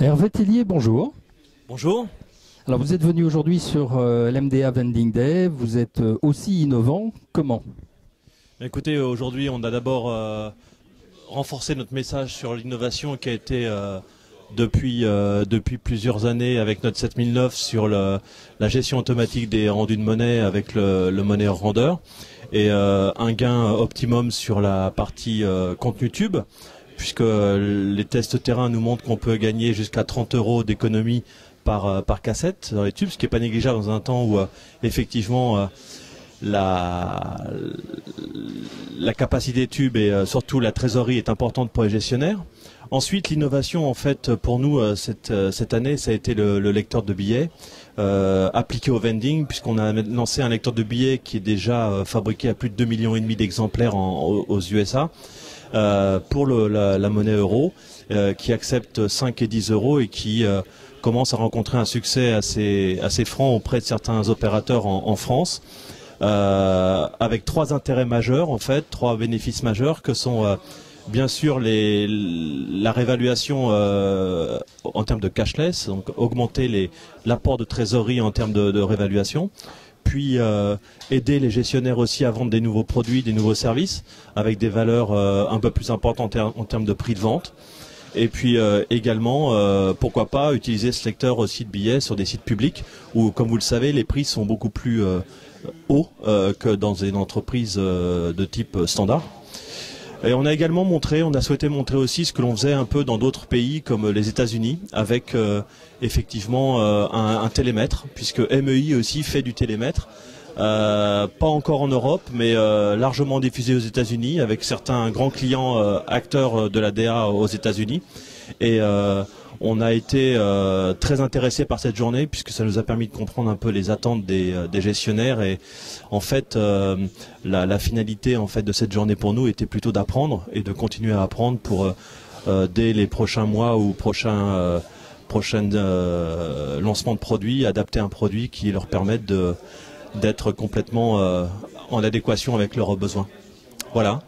Hervé Tellier, bonjour. Bonjour. Alors vous êtes venu aujourd'hui sur l'MDA Vending Day, vous êtes aussi innovant, comment? Écoutez, aujourd'hui on a d'abord renforcé notre message sur l'innovation qui a été depuis plusieurs années avec notre 7009 sur la gestion automatique des rendus de monnaie avec le money render et un gain optimum sur la partie contenu tube, puisque les tests terrain nous montrent qu'on peut gagner jusqu'à 30 € d'économie par cassette dans les tubes, ce qui n'est pas négligeable dans un temps où effectivement la capacité tube et surtout la trésorerie est importante pour les gestionnaires. Ensuite, l'innovation en fait pour nous cette année, ça a été le lecteur de billets appliqué au vending, puisqu'on a lancé un lecteur de billets qui est déjà fabriqué à plus de 2,5 millions d'exemplaires aux USA pour la monnaie euro, qui accepte 5 et 10 € et qui commence à rencontrer un succès assez franc auprès de certains opérateurs en France. Avec trois intérêts majeurs en fait, trois bénéfices majeurs que sont bien sûr la réévaluation en termes de cashless, donc augmenter l'apport de trésorerie en termes de réévaluation, puis aider les gestionnaires aussi à vendre des nouveaux produits, des nouveaux services avec des valeurs un peu plus importantes en termes de prix de vente. Et puis également, pourquoi pas utiliser ce lecteur aussi de billets sur des sites publics où, comme vous le savez, les prix sont beaucoup plus hauts que dans une entreprise de type standard. Et on a également souhaité montrer aussi ce que l'on faisait un peu dans d'autres pays comme les États-Unis avec effectivement un télémètre, puisque MEI aussi fait du télémètre. Pas encore en Europe, mais largement diffusé aux États-Unis avec certains grands clients acteurs de la DA aux États-Unis. Et on a été très intéressés par cette journée puisque ça nous a permis de comprendre un peu les attentes des gestionnaires. Et en fait, la finalité en fait de cette journée pour nous était plutôt d'apprendre et de continuer à apprendre pour dès les prochains mois ou prochains lancements de produits, adapter un produit qui leur permette d'être complètement en adéquation avec leurs besoins. Voilà.